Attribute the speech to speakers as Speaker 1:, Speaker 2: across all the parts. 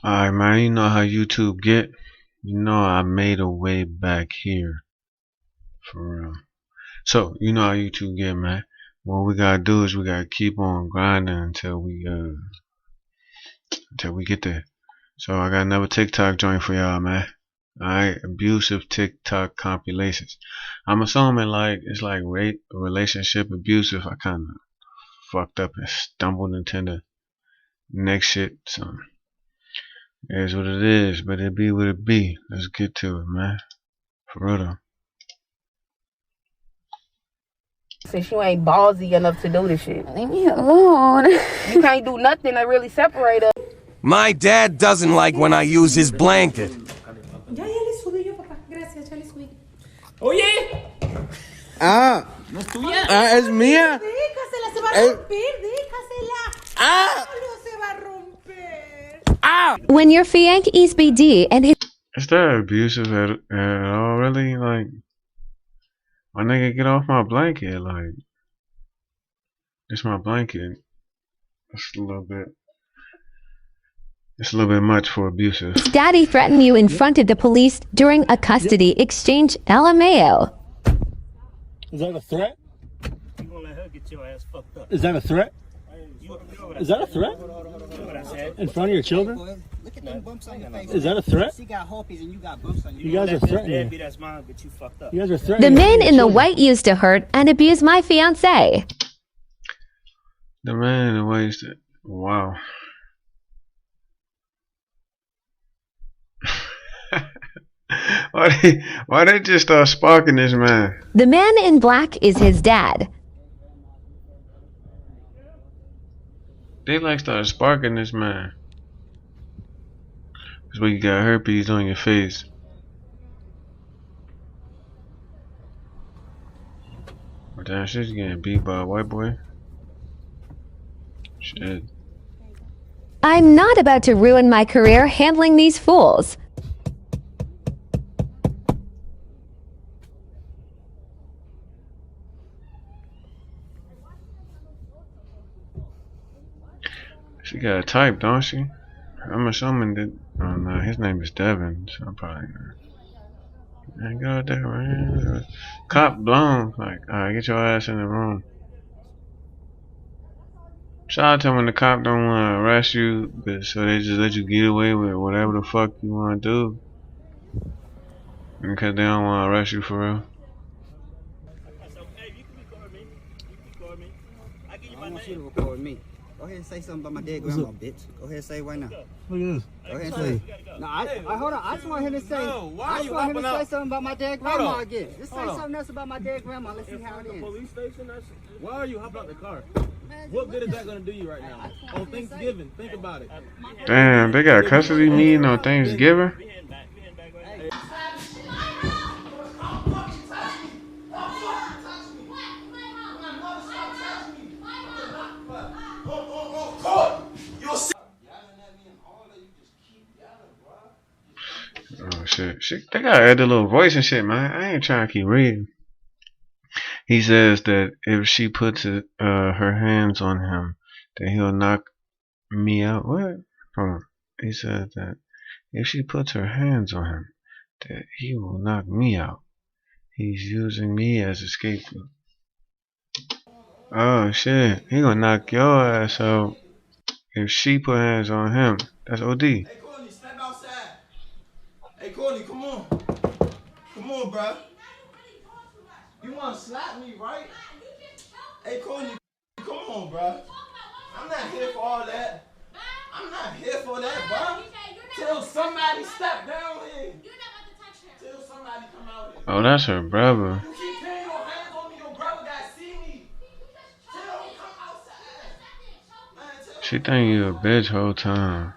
Speaker 1: Alright, man, you know how YouTube get. You know I made a way back here. For real. So, you know how YouTube get, man. What we gotta do is we gotta keep on grinding until we get there. So I got another TikTok joint for y'all, man. Alright, abusive TikTok compilations. I'm assuming like it's like relationship abusive. I kinda fucked up and stumbled into the next shit. So it is what it is, but it be what it be. Let's get to it, man. For real though.
Speaker 2: Since you ain't ballsy enough to do this shit.
Speaker 3: Leave me alone.
Speaker 2: You can't do nothing to really separate us.
Speaker 4: My dad doesn't like when I use his blanket.
Speaker 5: Ya le subí yo, papá. Gracias, ya le subí.
Speaker 6: Oye.
Speaker 5: Ah.
Speaker 6: No es tuya.
Speaker 5: Ah, es mía. Déjasela, se va a romper. Déjasela. Ah. No se va a romper.
Speaker 3: Ah. When your fianc is BD and his...
Speaker 1: Is that abusive at all, really? Like, my nigga, get off my blanket. Like, it's my blanket. It's a little bit much for abusive.
Speaker 3: daddy threatened you in front of the police during a custody exchange. LMAO.
Speaker 7: Is that a threat?
Speaker 6: You gonna let her get your ass fucked up?
Speaker 7: Is that a threat? Is that a threat?
Speaker 6: What I said?
Speaker 7: In front of your children?
Speaker 8: Look at them bumps on your face.
Speaker 7: Is that a threat?
Speaker 8: She got herpes and you got bumps on your
Speaker 7: You guys are threatening.
Speaker 6: Be that's mine, but you fucked up.
Speaker 7: You guys are
Speaker 3: The
Speaker 7: threatening.
Speaker 3: man in the white used to hurt and abuse my fiance.
Speaker 1: The man in the waist. Wow. Why they just start sparking this man?
Speaker 3: The man in black is his dad.
Speaker 1: They like started sparking this man. That's why you got herpes on your face. But damn, she's getting beat by a white boy. Shit.
Speaker 3: I'm not about to ruin my career handling these fools.
Speaker 1: She got a type, don't she? I'm assuming that. Oh no, his name is Devin, so I'm probably not. Ain't go there, man. Cop blown. Like, alright, get your ass in the room. Shout out to when the cop don't want to arrest you, but so they just let you get away with whatever the fuck you want to do. Because they don't want to arrest you for real.
Speaker 8: I want you to record me. Go ahead and say something about my dead grandma, bitch. Go ahead and say it right now.
Speaker 7: Look at this.
Speaker 8: Go ahead and say. No, I hold on. I just want him to say. I just want him to say something about my dead grandma again. Just say something else about my dead grandma. Let's see how it is.
Speaker 6: Police station? Why are you hopping out the car? What good is that gonna do you right now? On Thanksgiving, think about it.
Speaker 1: Damn, they got a custody meeting on Thanksgiving? Oh shit. They gotta add a little voice and shit, man. I ain't trying to keep reading. He says that if she puts her hands on him, that he'll knock me out. What? Hold on. He said that if she puts her hands on him, that he will knock me out. He's using me as a scapegoat. Oh shit. He gonna knock your ass out if she put hands on him. That's OD.
Speaker 9: Hey Courtney, step outside. Hey Courtney, come on. Come on, bro. You wanna slap me, right? Hey Courtney, come on, bro. I'm not here for all that. I'm not here for that, bro. Till somebody step down here. Till somebody come out here.
Speaker 1: Oh, that's her brother.
Speaker 9: You keep putting your hands on me, your brother gotta see me. Tell him come outside. Man,
Speaker 1: She think you a bitch whole time.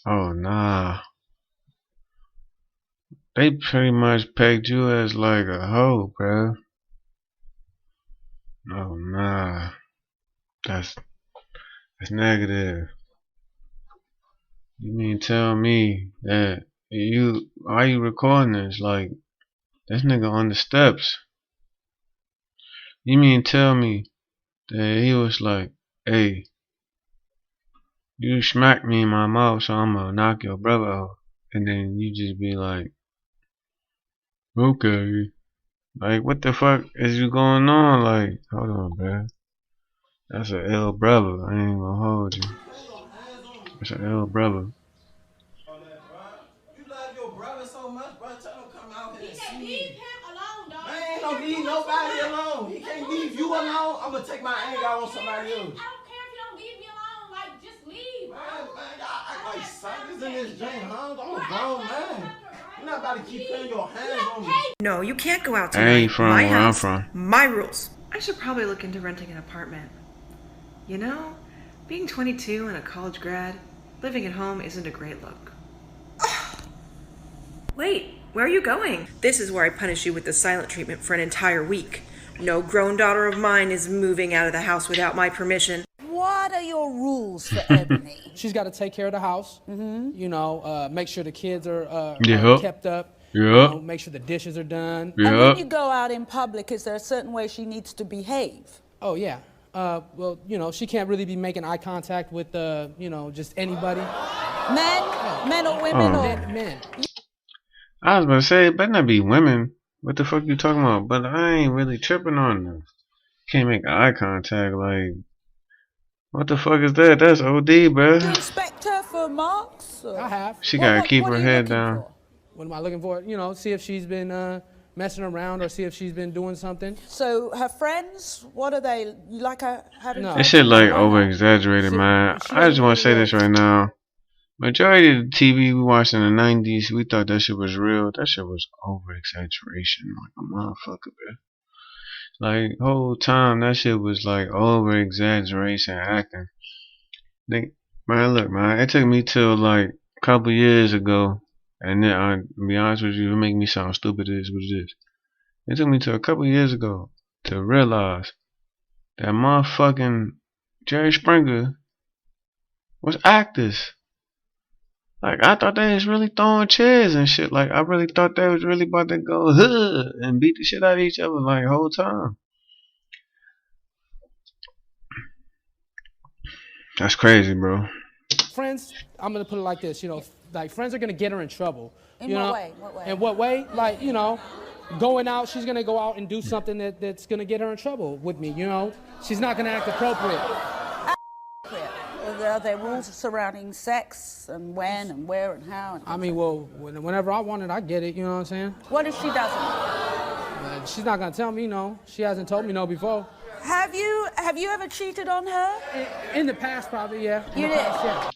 Speaker 1: Oh nah. They pretty much pegged you as like a hoe, bro. Oh nah. That's negative. You mean tell me that why you recording this? Like, this nigga on the steps. You mean tell me that he was like, hey, you smack me in my mouth, so I'm gonna knock your brother out. And then you just be like, okay. Like, what the fuck is you going on? Like, hold on, man. That's an ill brother. I ain't gonna hold you. That's an ill brother.
Speaker 9: You love your brother so much, bro. Tell him to come out here and see me. Leave him alone, dog. Man, ain't no leave nobody alone. He can't leave you alone. I'm gonna take my anger out on somebody else. I don't care if you don't leave me alone. Like, just leave, bro. Man, y'all act like suckers in this joint, huh? I'm a grown man. You're not about to keep putting your hands on me.
Speaker 10: No, you can't go out
Speaker 1: I
Speaker 10: tonight.
Speaker 1: ain't from
Speaker 10: My
Speaker 1: where I'm
Speaker 10: house,
Speaker 1: from.
Speaker 10: my rules. I should probably look into renting an apartment. You know, being 22 and a college grad, living at home isn't a great look. Wait, where are you going? This is where I punish you with the silent treatment for an entire week. No grown daughter of mine is moving out of the house without my permission.
Speaker 5: What are your rules for Ebony?
Speaker 8: She's got to take care of the house. You know, make sure the kids are
Speaker 1: Yeah.
Speaker 8: kept up.
Speaker 1: Yeah.
Speaker 8: You know, make sure the dishes are done.
Speaker 5: And
Speaker 1: Yeah.
Speaker 5: when you go out in public, is there a certain way she needs to behave?
Speaker 8: Oh yeah. Well, you know, she can't really be making eye contact with, you know, just anybody.
Speaker 5: Men or women or
Speaker 8: Men.
Speaker 1: I was gonna say, it better not be women. What the fuck you talking about? But I ain't really tripping on them. Can't make eye contact. Like, what the fuck is that? That's OD, bruh.
Speaker 5: Do you expect her for marks? Or?
Speaker 8: I have.
Speaker 1: She gotta keep
Speaker 5: what
Speaker 1: her
Speaker 5: are you
Speaker 1: head
Speaker 5: looking
Speaker 1: down.
Speaker 5: for?
Speaker 8: What am I looking for? You know, see if she's been messing around or see if she's been doing something.
Speaker 5: So her friends, what are they? You like her having?
Speaker 8: No.
Speaker 1: This shit like over exaggerated, man. I just wanna say this right now. Majority of the TV we watched in the 90s, we thought that shit was real. That shit was over exaggeration, like a motherfucker, bruh. Like, whole time that shit was like over exaggeration acting. Man, look, man, it took me till like a couple years ago, and then to be honest with you, it make me sound stupid as what it is. It took me till a couple years ago to realize that motherfucking Jerry Springer was actors. Like, I thought they was really throwing chairs and shit. Like, I really thought they was really about to go huh and beat the shit out of each other like the whole time. That's crazy, bro.
Speaker 8: Friends, I'm gonna put it like this, you know, like friends are gonna get her in trouble.
Speaker 5: In
Speaker 8: you
Speaker 5: what
Speaker 8: know?
Speaker 5: way? What way?
Speaker 8: In what way? Like, you know, going out, she's gonna go out and do something that's gonna get her in trouble with me, you know? She's not gonna act appropriate.
Speaker 5: Are there rules surrounding sex and when and where and how? And
Speaker 8: I mean, well, whenever I want it, I get it, you know what I'm saying?
Speaker 5: what if she doesn't?
Speaker 8: She's not gonna tell me no. She hasn't told me no before.
Speaker 5: Have you ever cheated on her?
Speaker 8: In the past, probably, yeah.
Speaker 5: You did?
Speaker 8: Past,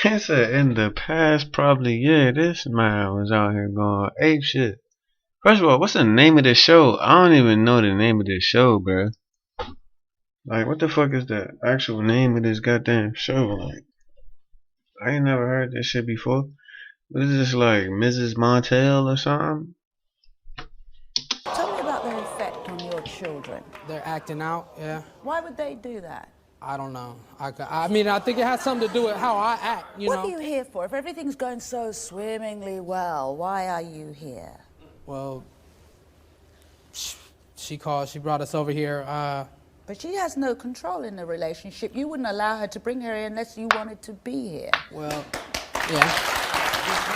Speaker 1: He said in the past, probably, yeah, this man was out here going ape shit. First of all, what's the name of this show? I don't even know the name of this show, bruh. Like, what the fuck is the actual name of this goddamn show? Like, I ain't never heard this shit before. What is this, like Mrs. Montel or something?
Speaker 5: Tell me about their effect on your children.
Speaker 8: They're acting out, yeah.
Speaker 5: Why would they do that?
Speaker 8: I don't know. I mean, I think it has something to do with how I act, you know?
Speaker 5: What are you here for? If everything's going so swimmingly well, why are you here?
Speaker 8: Well, she brought us over here,
Speaker 5: But she has no control in the relationship. You wouldn't allow her to bring her in unless you wanted to be here.
Speaker 8: well, yeah.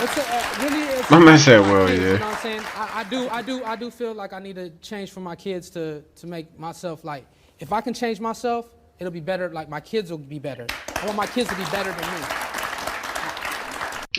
Speaker 8: It's
Speaker 1: My man said, well,
Speaker 8: kids,
Speaker 1: yeah.
Speaker 8: You know what I'm saying? I do feel like I need to change for my kids to make myself, like, if I can change myself, it'll be better, like my kids will be better. I want my kids to be better than me.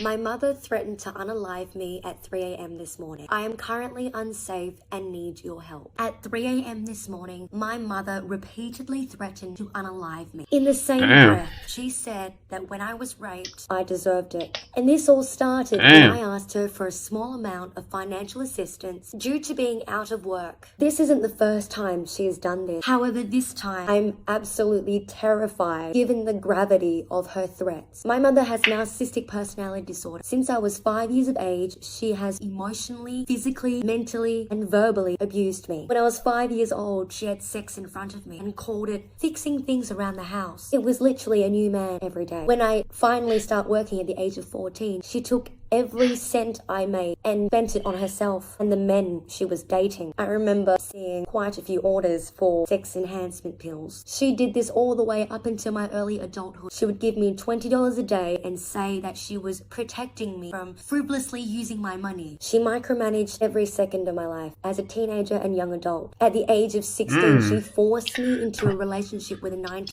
Speaker 11: My mother threatened to unalive me at 3 a.m. this morning. I am currently unsafe and need your help. At 3 a.m. this morning, my mother repeatedly threatened to unalive me. In the same breath, she said that when I was raped, I deserved it. And this all started when I asked her for a small amount of financial assistance due to being out of work. This isn't the first time she has done this. However, this time, I'm absolutely terrified given the gravity of her threats. My mother has narcissistic personality disorder. Since I was 5 years of age, she has emotionally, physically, mentally, and verbally abused me. When I was 5 years old, she had sex in front of me and called it fixing things around the house. It was literally a new man every day. When I finally start working at the age of 14, she took every cent I made and spent it on herself and the men she was dating. I remember seeing quite a few orders for sex enhancement pills. She did this all the way up until my early adulthood. She would give me $20 a day and say that she was protecting me from frivolously using my money. She micromanaged every second of my life as a teenager and young adult. At the age of 16, she forced me into a relationship with a 19.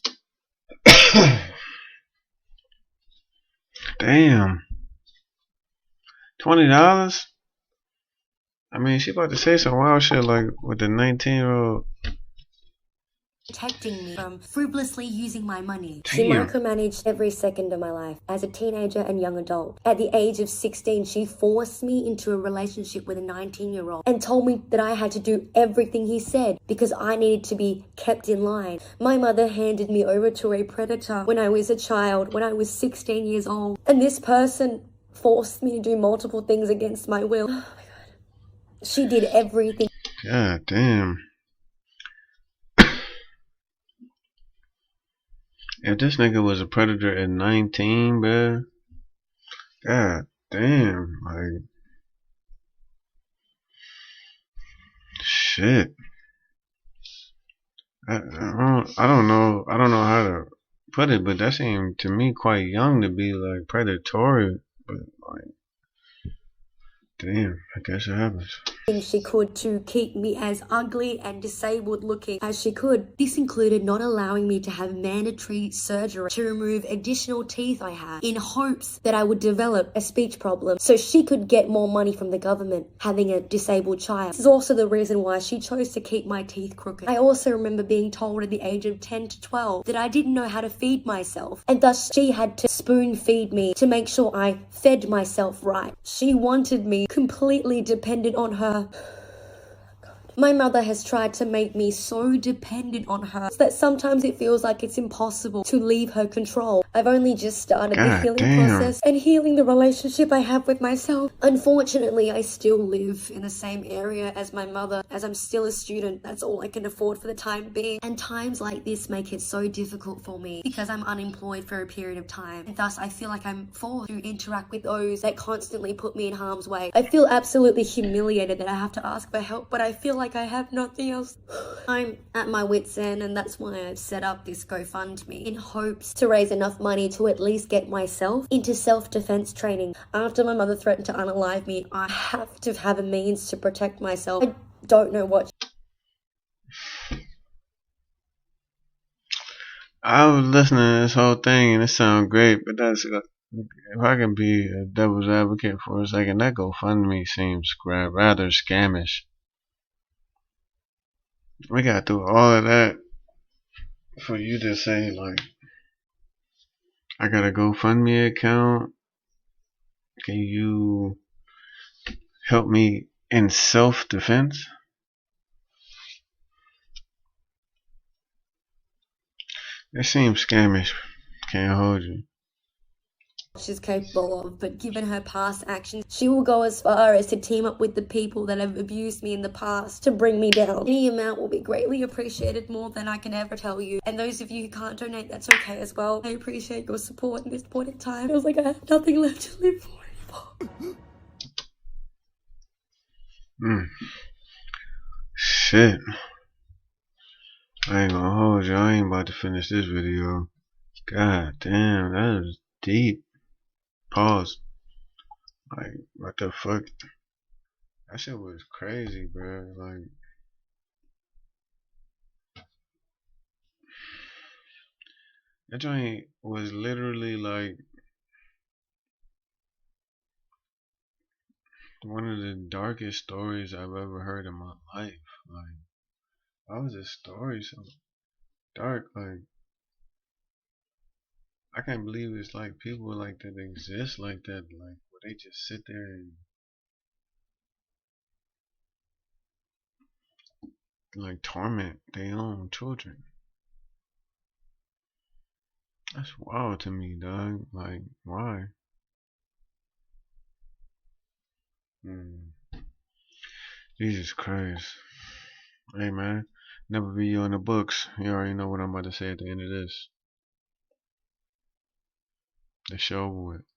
Speaker 1: Damn. $20? I mean, she about to say some wild shit like with the 19-year-old.
Speaker 11: Protecting me from frivolously using my money.
Speaker 1: Damn.
Speaker 11: She micromanaged every second of my life as a teenager and young adult. At the age of 16, she forced me into a relationship with a 19-year-old and told me that I had to do everything he said because I needed to be kept in line. My mother handed me over to a predator when I was a child, when I was 16 years old. And this person forced me to do multiple things against my will. Oh my God. She did everything.
Speaker 1: God damn. If this nigga was a predator at 19, bruh, god damn, like, shit. I don't know how to put it, but that seemed to me quite young to be like predatory, but like, damn, I guess it happens.
Speaker 11: She could to keep me as ugly and disabled looking as she could. This included not allowing me to have mandatory surgery to remove additional teeth I had in hopes that I would develop a speech problem so she could get more money from the government having a disabled child. This is also the reason why she chose to keep my teeth crooked. I also remember being told at the age of 10 to 12 that I didn't know how to feed myself, and thus she had to spoon feed me to make sure I fed myself right. She wanted me completely dependent on her. My mother has tried to make me so dependent on her that sometimes it feels like it's impossible to leave her control. I've only just started the healing process and healing the relationship I have with myself. Unfortunately, I still live in the same area as my mother, as I'm still a student. That's all I can afford for the time being. And times like this make it so difficult for me because I'm unemployed for a period of time. And thus, I feel like I'm forced to interact with those that constantly put me in harm's way. I feel absolutely humiliated that I have to ask for help, but I feel like I have nothing else. I'm at my wit's end, and that's why I've set up this GoFundMe in hopes to raise enough money to at least get myself into self-defense training. After my mother threatened to unalive me, I have to have a means to protect myself. I don't know what.
Speaker 1: I was listening to this whole thing and it sounded great, but that's if I can be a devil's advocate for a second, that GoFundMe seems rather scamish. We got through all of that for you to say like, I got a GoFundMe account. Can you help me in self-defense? It seems scamish. Can't hold you.
Speaker 11: She's capable of, but given her past actions, she will go as far as to team up with the people that have abused me in the past to bring me down. Any amount will be greatly appreciated, more than I can ever tell you. And those of you who can't donate, that's okay as well. I appreciate your support in this point in time. It feels like I have nothing left to live for anymore.
Speaker 1: Shit. I ain't gonna hold you. I ain't about to finish this video. God damn, that is deep. Pause. Like, what the fuck? That shit was crazy, bro. Like, that joint was literally like one of the darkest stories I've ever heard in my life. Like, why was this story so dark? Like, I can't believe it's like people like that exist like that. Like, where they just sit there and like torment their own children. That's wild to me, dog. Like, why? Jesus Christ. Hey, man. Never be you in the books. You already know what I'm about to say at the end of this. The show with.